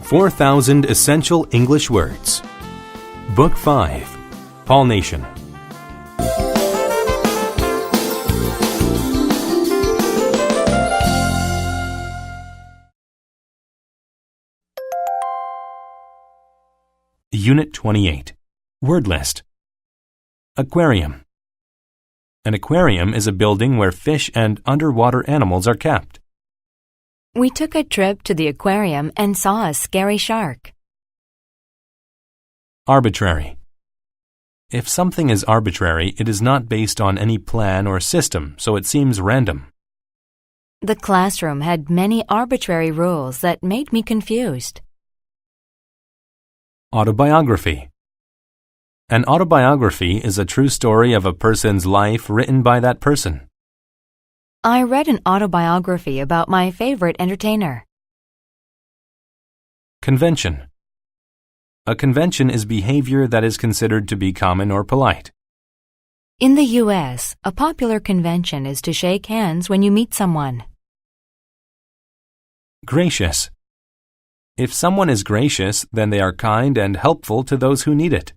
4,000 Essential English Words. Book 5. Pollination. Unit 28. Word list. Aquarium. An aquarium is a building where fish and underwater animals are kept. We took a trip to the aquarium and saw a scary shark. Arbitrary. If something is arbitrary, it is not based on any plan or system, so it seems random. The classroom had many arbitrary rules that made me confused. Autobiography. An autobiography is a true story of a person's life written by that person. I read an autobiography about my favorite entertainer. Convention. A convention is behavior that is considered to be common or polite. In the U.S., a popular convention is to shake hands when you meet someone. Gracious. If someone is gracious, then they are kind and helpful to those who need it.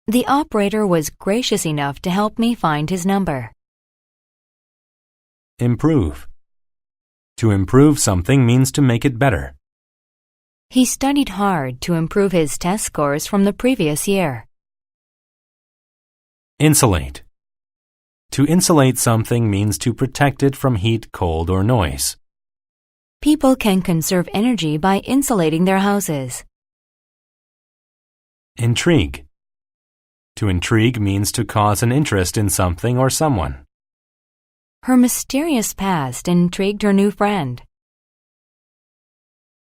The operator was gracious enough to help me find his number. Improve. To improve something means to make it better. He studied hard to improve his test scores from the previous year. Insulate. To insulate something means to protect it from heat, cold, or noise. People can conserve energy by insulating their houses. Intrigue. To intrigue means to cause an interest in something or someone. Her mysterious past intrigued her new friend.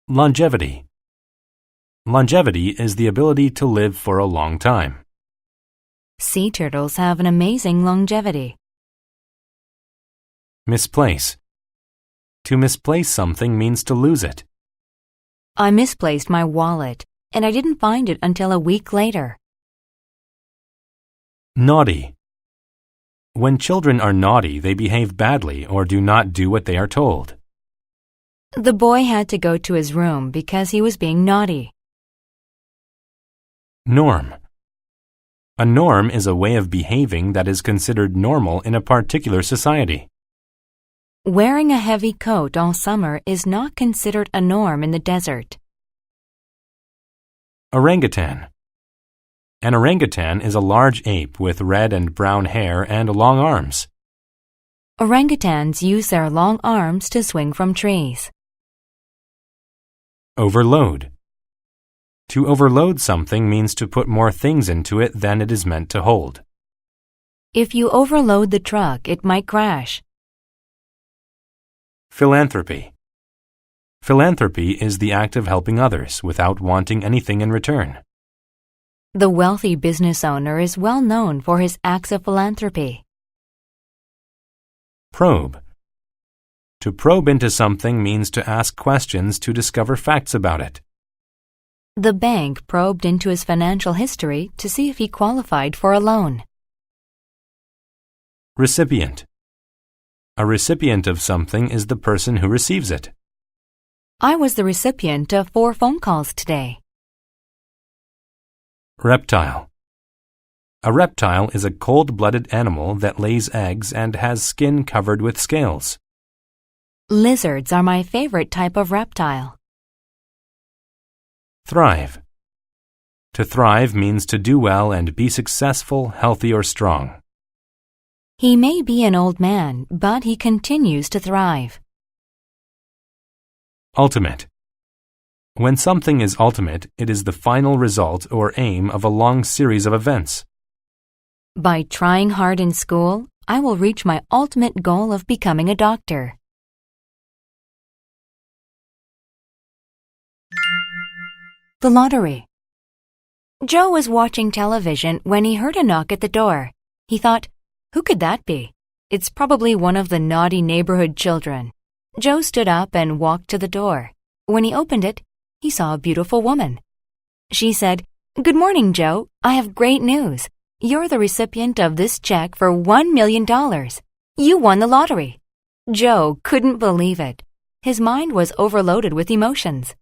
Longevity. Longevity is the ability to live for a long time. Sea turtles have an amazing longevity. Misplace. To misplace something means to lose it. I misplaced my wallet, and I didn't find it until a week later. Naughty. When children are naughty, they behave badly or do not do what they are told. The boy had to go to his room because he was being naughty. Norm. A norm is a way of behaving that is considered normal in a particular society. Wearing a heavy coat all summer is not considered a norm in the desert. Orangutan. An orangutan is a large ape with red and brown hair and long arms. Orangutans use their long arms to swing from trees. Overload. To overload something means to put more things into it than it is meant to hold. If you overload the truck, it might crash. Philanthropy. Philanthropy is the act of helping others without wanting anything in return. The wealthy business owner is well known for his acts of philanthropy. Probe. To probe into something means to ask questions to discover facts about it. The bank probed into his financial history to see if he qualified for a loan. Recipient. A recipient of something is the person who receives it. I was the recipient of 4 phone calls today. Reptile. A reptile is a cold-blooded animal that lays eggs and has skin covered with scales. Lizards are my favorite type of reptile. Thrive. To thrive means to do well and be successful, healthy, or strong. He may be an old man, but he continues to thrive. Ultimate. When something is ultimate, it is the final result or aim of a long series of events. By trying hard in school, I will reach my ultimate goal of becoming a doctor. The lottery. Joe was watching television when he heard a knock at the door. He thought, "Who could that be? It's probably one of the naughty neighborhood children." Joe stood up and walked to the door. When he opened it, he saw a beautiful woman. She said, "Good morning, Joe. I have great news. You're the recipient of this check for $1 million. You won the lottery." Joe couldn't believe it. His mind was overloaded with emotions.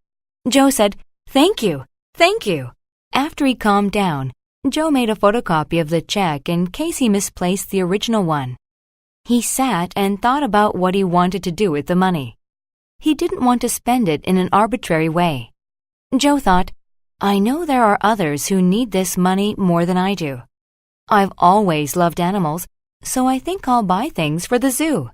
Joe said, "Thank you, thank you." After he calmed down, Joe made a photocopy of the check in case he misplaced the original one. He sat and thought about what he wanted to do with the money. He didn't want to spend it in an arbitrary way. Joe thought, "I know there are others who need this money more than I do. I've always loved animals, so I think I'll buy things for the zoo."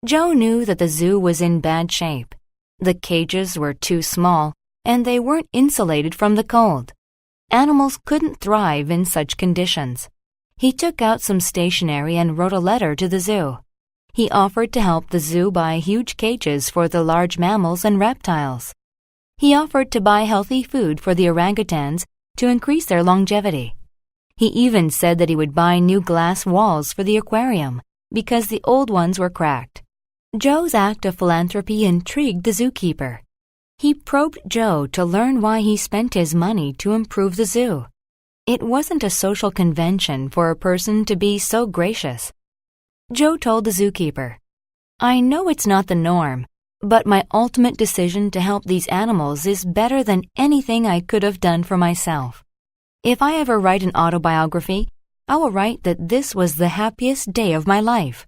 Joe knew that the zoo was in bad shape. The cages were too small, and they weren't insulated from the cold. Animals couldn't thrive in such conditions. He took out some stationery and wrote a letter to the zoo. He offered to help the zoo buy huge cages for the large mammals and reptiles. He offered to buy healthy food for the orangutans to increase their longevity. He even said that he would buy new glass walls for the aquarium because the old ones were cracked. Joe's act of philanthropy intrigued the zookeeper. He probed Joe to learn why he spent his money to improve the zoo. It wasn't a social convention for a person to be so gracious. Joe told the zookeeper, "I know it's not the norm, but my ultimate decision to help these animals is better than anything I could have done for myself. If I ever write an autobiography, I will write that this was the happiest day of my life."